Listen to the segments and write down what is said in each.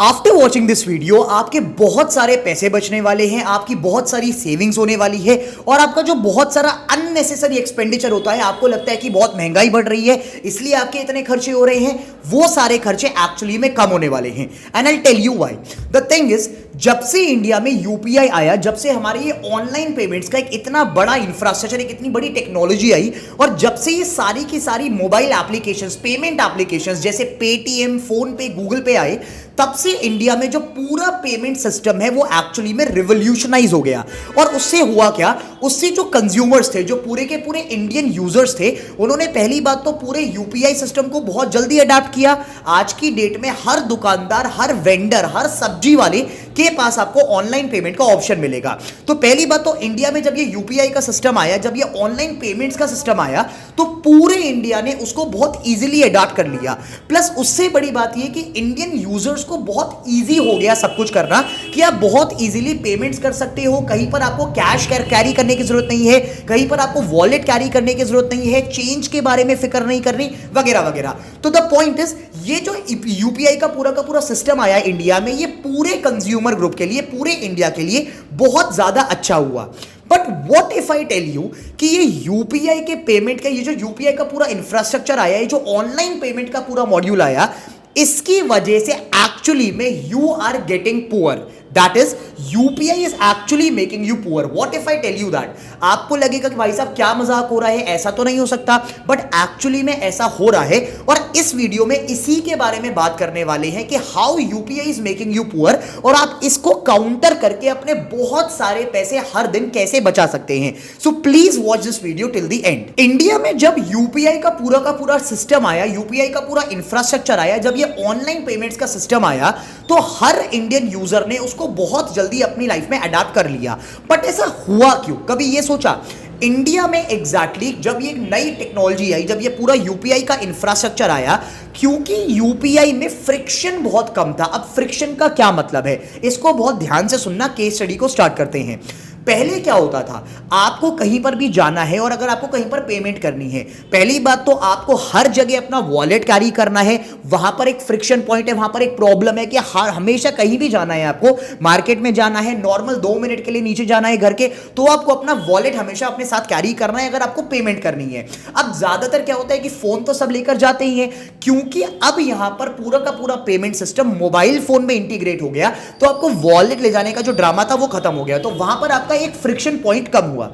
After watching this video आपके बहुत सारे पैसे बचने वाले हैं, आपकी बहुत सारी सेविंग्स होने वाली है और आपका जो बहुत सारा अननेसेसरी एक्सपेंडिचर होता है, आपको लगता है कि बहुत महंगाई बढ़ रही है इसलिए आपके इतने खर्चे हो रहे हैं, वो सारे खर्चे एक्चुअली में कम होने वाले हैं। And I tell you why. The thing is, जब से इंडिया में यूपीआई आया, जब से हमारे ये ऑनलाइन पेमेंट्स का एक इतना बड़ा इंफ्रास्ट्रक्चर, एक इतनी बड़ी टेक्नोलॉजी आई और जब से ये सारी की सारी मोबाइल एप्लीकेशंस, पेमेंट एप्लीकेशंस जैसे पेटीएम, फोन पे, गूगल पे आए, तब से इंडिया में जो पूरा पेमेंट सिस्टम है वो एक्चुअली में रिवोल्यूशनाइज हो गया। और उससे हुआ क्या, उससे जो कंज्यूमर्स थे, जो पूरे के पूरे इंडियन यूजर्स थे, उन्होंने पहली बात तो पूरे यूपीआई सिस्टम को बहुत जल्दी अडॉप्ट किया। आज की डेट में हर दुकानदार, हर वेंडर, हर सब्जी वाले के पास आपको ऑनलाइन पेमेंट का ऑप्शन मिलेगा। तो पहली बात तो इंडिया में जब ये यूपीआई का सिस्टम आया, जब ये ऑनलाइन पेमेंट्स का सिस्टम आया, तो पूरे इंडिया ने उसको बहुत इजीली अडॉप्ट कर लिया। प्लस उससे बड़ी बात ये कि इंडियन यूजर्स को बहुत इजी हो गया सब कुछ करना, कि आप बहुत इजीली पेमेंट्स कर सकते हो। कहीं पर आपको कैश कैरी करने की जरूरत नहीं है, कहीं पर आपको वॉलेट कैरी करने की जरूरत नहीं है, चेंज के बारे में फिक्र नहीं करनी, वगैरह वगैरह। तो द पॉइंट इज, ये जो यूपीआई का पूरा सिस्टम आया इंडिया में, ये पूरे कंज्यूमर ग्रुप के लिए, पूरे इंडिया के लिए बहुत ज्यादा अच्छा हुआ। But what if I tell you कि ये यूपीआई के पेमेंट का, ये जो यूपीआई का पूरा इंफ्रास्ट्रक्चर आया, ये जो ऑनलाइन पेमेंट का पूरा मॉड्यूल आया, इसकी वजह से एक्चुअली में you are getting poor. That is, UPI is actually making you poor. What if I tell you that? आपको लगेगा कि भाई साहब क्या मजाक हो रहा है, ऐसा तो नहीं हो सकता, बट एक्चुअली में ऐसा हो रहा है। और इस वीडियो में इसी के बारे में बात करने वाले हैं कि how UPI is making you poor और आप इसको काउंटर करके अपने बहुत सारे पैसे हर दिन कैसे बचा सकते हैं। So please watch this video till the end. India में जब यूपीआई का पूरा सिस्टम आया, यूपीआई का पूरा इंफ्रास्ट्रक्चर आया, जब ये ऑनलाइन पेमेंट्स का सिस्टम आया, तो हर इंडियन यूजर ने उसको बहुत जल्दी अपनी लाइफ में अडॉप्ट कर लिया। बट ऐसा हुआ क्यों, कभी ये सोचा? इंडिया में एग्जैक्टली जब ये नई टेक्नोलॉजी आई, जब ये पूरा यूपीआई का इंफ्रास्ट्रक्चर आया, क्योंकि यूपीआई में फ्रिक्शन बहुत कम था। अब फ्रिक्शन का क्या मतलब है, इसको बहुत ध्यान से सुनना, केस स्टडी को स्टार्ट करते हैं। पहले क्या होता था, आपको कहीं पर भी जाना है और अगर आपको कहीं पर पेमेंट करनी है, पहली बात तो आपको हर जगह अपना वॉलेट कैरी करना है। वहां पर एक फ्रिक्शन पॉइंट है, वहां पर एक प्रॉब्लम है कि हमेशा कहीं भी जाना है, आपको मार्केट में जाना है, नॉर्मल 2 मिनट के लिए नीचे जाना है घर के, तो आपको अपना वॉलेट हमेशा अपने साथ कैरी करना है अगर आपको पेमेंट करनी है। अब ज्यादातर क्या होता है कि फोन तो सब लेकर जाते ही हैं, क्योंकि अब यहां पर पूरा का पूरा पेमेंट सिस्टम मोबाइल फोन में इंटीग्रेट हो गया, तो आपको वॉलेट ले जाने का जो ड्रामा था वो खत्म हो गया। तो वहां पर आपका एक फ्रिक्शन पॉइंट कम हुआ।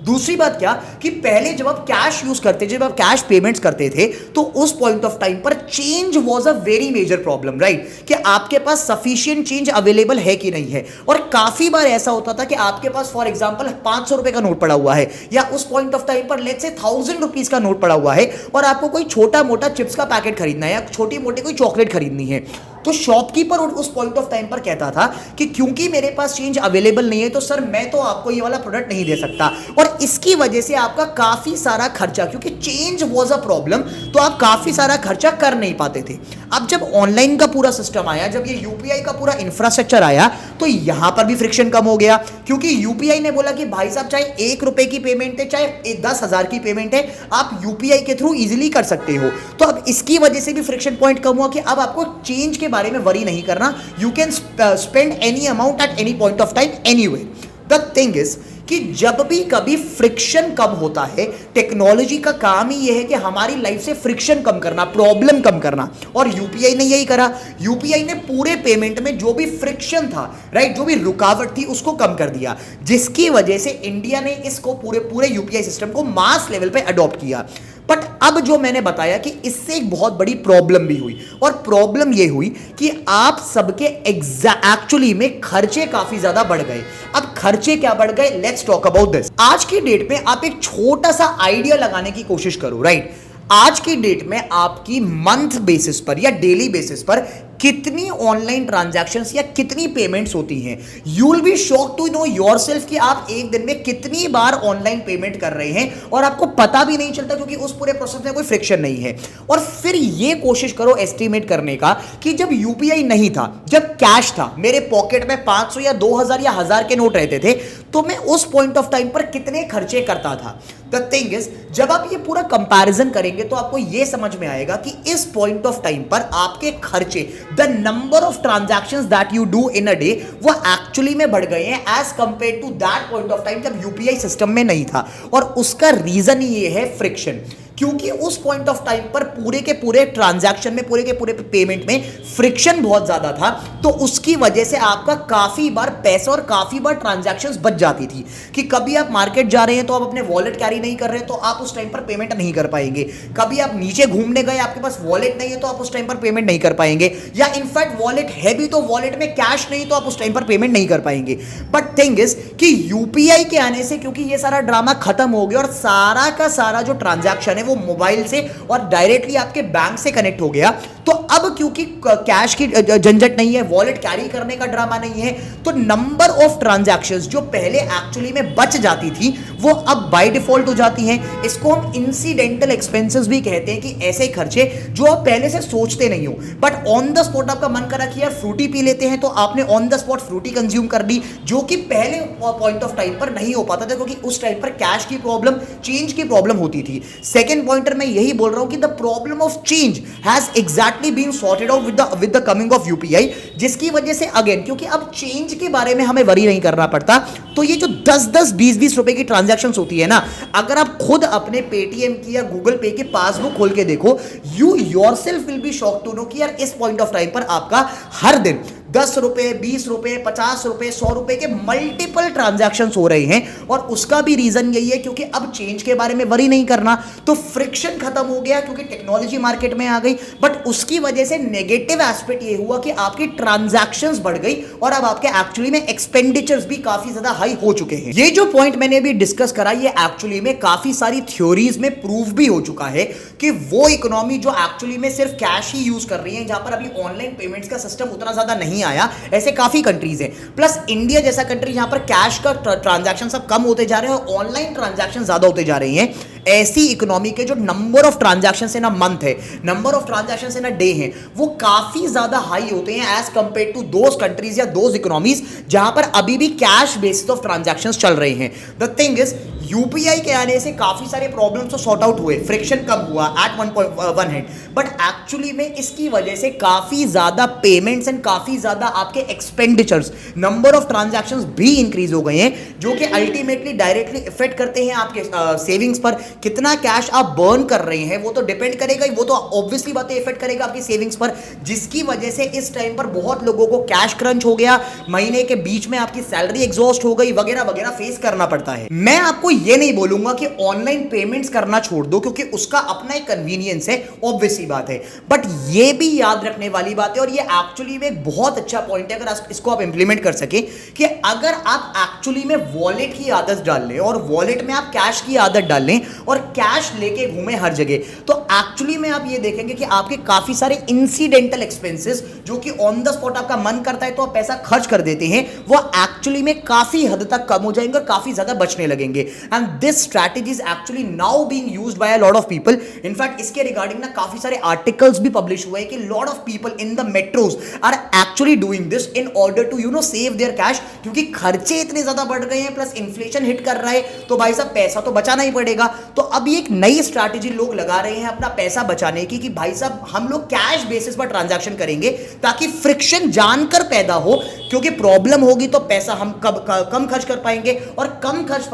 दूसरी बात क्या कि पहले जब आप कैश यूज करते थे, जब आप कैश पेमेंट्स करते थे, तो उस पॉइंट ऑफ टाइम पर change was a very major problem, right? कि आपके पास सफिशिएंट चेंज अवेलेबल है कि नहीं है। और काफी बार ऐसा होता था कि आपके पास फॉर एग्जांपल 500 रुपए का नोट पड़ा हुआ है, या उस पॉइंट ऑफ टाइम पर लेट्स से 1000 रुपीज का नोट पड़ा हुआ है, और आपको कोई छोटा मोटा चिप्स का पैकेट खरीदना है या छोटी मोटी कोई चॉकलेट खरीदनी है, तो शॉपकीपर उस पॉइंट ऑफ टाइम पर कहता था कि क्योंकि मेरे पास चेंज अवेलेबल नहीं है, तो सर मैं तो आपको ये वाला प्रोडक्ट नहीं दे सकता। और इसकी वजह से आपका काफी सारा खर्चा, क्योंकि चेंज वाज अ प्रॉब्लम, तो आप काफी सारा खर्चा कर नहीं पाते थे। अब जब ऑनलाइन का पूरा सिस्टम आया, जब ये यूपीआई का पूरा इंफ्रास्ट्रक्चर आया, तो यहां पर भी फ्रिक्शन कम हो गया, क्योंकि यूपीआई ने बोला कि भाई साहब चाहे 1 रुपए की पेमेंट है, चाहे 10,000 की पेमेंट है, आप यूपीआई के थ्रू इजीली कर सकते हो। तो अब इसकी वजह से भी फ्रिक्शन पॉइंट कम हुआ कि अब आपको चेंज के बारे में वरी नहीं करना, you can spend any amount at any point of time anyway. The thing is कि जब भी कभी फ्रिक्शन कम होता है, टेक्नोलॉजी का काम ही यह है कि हमारी लाइफ से फ्रिक्शन कम करना, प्रॉब्लम कम करना, और यूपीआई ने यही करा। यूपीआई ने पूरे पेमेंट में जो भी फ्रिक्शन था, राइट, जो भी रुकावट थी, उसको कम कर दिया, जिसकी वजह से इंडिया ने इसको पूरे यूपीआई सिस्टम को मास लेवल पे अडॉप्ट किया। बट अब जो मैंने बताया कि इससे एक बहुत बड़ी प्रॉब्लम भी हुई, और प्रॉब्लम ये हुई कि आप सबके एक्चुअली में खर्चे काफी ज्यादा बढ़ गए। अब खर्चे क्या बढ़ गए, लेट्स टॉक अबाउट दिस। आज की डेट में आप एक छोटा सा आइडिया लगाने की कोशिश करो, राइट? आज की डेट में आपकी मंथ बेसिस पर या डेली बेसिस पर कितनी ऑनलाइन ट्रांजैक्शंस या कितनी पेमेंट्स होती हैं। You will be shock to know yourself कि आप एक दिन में कितनी बार ऑनलाइन पेमेंट कर रहे हैं और आपको पता भी नहीं चलता, क्योंकि उस पूरे प्रोसेस में कोई फ्रिक्शन नहीं है। और फिर ये कोशिश करो एस्टिमेट करने का कि जब यूपीआई नहीं था, जब कैश था, मेरे पॉकेट में 500 या 2000 या 1000 के नोट रहते थे, तो मैं उस पॉइंट ऑफ टाइम पर कितने खर्चे करता था। द थिंग इज, जब आप ये पूरा कंपैरिजन करेंगे तो आपको ये समझ में आएगा कि इस पॉइंट ऑफ टाइम पर आपके खर्चे the number of transactions that you do in a day वो एक्चुअली में बढ़ गए हैं as compare to that point of time जब यूपीआई सिस्टम में नहीं था। और उसका रीजन ये है फ्रिक्शन, क्योंकि उस पॉइंट ऑफ टाइम पर पूरे के पूरे ट्रांजैक्शन में, पूरे के पूरे पेमेंट में फ्रिक्शन बहुत ज्यादा था, तो उसकी वजह से आपका काफी बार पैसा और काफी बार ट्रांजैक्शंस बच जाती थी कि कभी आप मार्केट जा रहे हैं तो आप अपने वॉलेट कैरी नहीं कर रहे तो आप उस टाइम पर पेमेंट नहीं कर पाएंगे, कभी आप नीचे घूमने गए आपके पास वॉलेट नहीं है तो आप उस टाइम पर पेमेंट नहीं कर पाएंगे, या इनफैक्ट वॉलेट है भी तो वॉलेट में कैश नहीं तो आप उस टाइम पर पेमेंट नहीं कर पाएंगे। बट थिंग इज कि यूपीआई के आने से क्योंकि ये सारा ड्रामा खत्म हो गया और सारा का सारा जो ट्रांजैक्शन है वो मोबाइल से और डायरेक्टली आपके बैंक से कनेक्ट हो गया, तो अब क्योंकि कैश की झंझट नहीं है, वॉलेट कैरी करने का ड्रामा नहीं है, तो नंबर ऑफ ट्रांजैक्शंस जो पहले एक्चुअली में बच जाती थी वो अब बाय डिफॉल्ट हो जाती हैं। इसको हम इंसिडेंटल एक्सपेंसेस भी कहते हैं कि ऐसे खर्चे जो आप पहले से सोचते नहीं हो, बट ऑन द स्पॉट आपका मन करा कि यार फ्रूटी पी लेते हैं तो आपने on the spot Frooti consume कर ली, जो कि पहले पॉइंट ऑफ टाइम पर नहीं हो पाता था क्योंकि उस टाइम पर कैश की प्रॉब्लम, चेंज की प्रॉब्लम होती थी। सेकेंड पॉइंटर मैं यही बोल रहा हूं कि the problem of change has exactly been sorted out with the coming of UPI, जिसकी वजह से अगेन क्योंकि अब चेंज के बारे में हमें वरी नहीं करना पड़ता, तो ये जो 10-10, 20-20 रुपए की ट्रांजैक्शंस होती है ना, अगर आप खुद अपने पेटीएम की या गूगल पे की पासबुक खोल के देखो, you yourself will be shocked to know कि यार इस पॉइंट ऑफ टाइम पर आपका हर दिन 10 रुपए, 20 रुपए, 50 रुपए, 100 रुपए के मल्टीपल ट्रांजैक्शंस हो रहे हैं, और उसका भी रीजन यही है क्योंकि अब चेंज के बारे में वरी नहीं करना, तो फ्रिक्शन खत्म हो गया क्योंकि टेक्नोलॉजी मार्केट में आ गई। बट उसकी वजह से नेगेटिव एस्पेक्ट ये हुआ कि आपकी ट्रांजैक्शंस बढ़ गई और अब आपके एक्चुअली में एक्सपेंडिचर्स भी काफी ज्यादा हाई हो चुके हैं। ये जो पॉइंट मैंने अभी डिस्कस करा ये एक्चुअली में काफी सारी थ्योरीज में प्रूव भी हो चुका है कि वो इकोनॉमी जो एक्चुअली में सिर्फ कैश ही यूज कर रही है, जहां पर अभी ऑनलाइन पेमेंट्स का सिस्टम उतना ज्यादा नहीं आया, ऐसे काफी कंट्रीज हैं, प्लस इंडिया जैसा कंट्री जहां पर कैश का ट्रांजैक्शन सब कम होते जा रहे हैं और ऑनलाइन ट्रांजैक्शन ज्यादा होते जा रही हैं, ऐसी इकोनॉमी के जो number of transactions in a month है, number of transactions in a day है, वो काफी ज्यादा हाई होते हैं as compare to those countries या दोज इकोनॉमीज जहां पर अभी भी कैश बेसिस ऑफ ट्रांजैक्शंस चल रहे हैं। द थिंग इज यूपीआई के आने से काफी सारे प्रॉब्लम्स तो सॉर्ट आउट हुए, फ्रिक्शन कम हुआ at one head, but actually में इसकी वजह से काफी ज्यादा पेमेंट्स एंड काफी ज्यादा आपके एक्सपेंडिचर्स, नंबर ऑफ ट्रांजैक्शंस भी इंक्रीज हो गए हैं, जो कि अल्टीमेटली डायरेक्टली इफेक्ट करते हैं आपके सेविंग्स पर। कितना कैश आप बर्न कर रहे हैं वो तो डिपेंड करेगा, वो तो ऑब्वियसली बात है इफेक्ट करेगा आपकी सेविंग्स पर, जिसकी वजह से इस टाइम पर बहुत लोगों को कैश क्रंच हो गया, महीने के बीच में आपकी सैलरी एग्जॉस्ट हो गई, वगैरह वगैरह फेस करना पड़ता है। मैं आपको ये नहीं बोलूंगा कि ऑनलाइन पेमेंट्स करना छोड़ दो क्योंकि उसका अपना एक कन्वीनियंस है, ऑब्वियस सी बात है, बट ये भी याद रखने वाली बात है और ये एक्चुअली में एक बहुत अच्छा पॉइंट है अगर इसको आप इंप्लीमेंट कर सके कि अगर आप एक्चुअली में वॉलेट की आदत डाल लें और वॉलेट में आप कैश की आदत डाल लें और कैश लेके घूमे हर जगह, तो एक्चुअली में आप ये देखेंगे कि आपके काफी सारे इंसिडेंटल एक्सपेंसेस जो कि ऑन द स्पॉट आपका मन करता है तो आप पैसा खर्च कर देते हैं, वो एक्चुअली में काफी हद तक कम हो जाएंगे और काफी ज्यादा बचने लगेंगे। And this strategy is actually now being used by a lot of people. In fact इसके रिगार्डिंग ना काफी सारे आर्टिकल्स भी पब्लिश हुए हैं कि lot of people in the metros are actually doing this in order to save their cash, क्योंकि खर्चे इतने ज्यादा बढ़ गए हैं प्लस इन्फ्लेशन हिट कर रहा है, तो भाई साहब पैसा तो बचाना ही पड़ेगा। तो अब ये एक नई स्ट्रैटेजी लोग लगा रहे हैं अपना पैसा बचाने की कि भाई साहब हम लोग कैश बेसिस पर ट्रांजैक्शन करेंगे ताकि फ्रिक्शन जानकर पैदा हो, क्योंकि प्रॉब्लम होगी तो पैसा हम कम खर्च कर पाएंगे और कम खर्च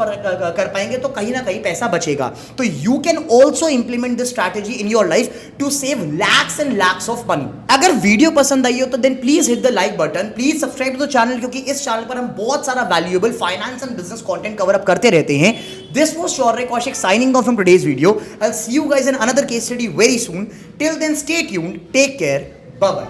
कर पाएंगे तो कहीं ना कहीं पैसा बचेगा। तो you can also implement this strategy in your life to save lakhs and lakhs of money. अगर वीडियो पसंद आई हो तो then please hit the like button, please subscribe to the channel, क्योंकि इस चैनल पर हम बहुत सारा valuable finance and business content cover up करते रहते हैं। This was Shaurya Kaushik signing off from today's video. I'll see you guys in another case study very soon. Till then, stay tuned, take care, bye bye.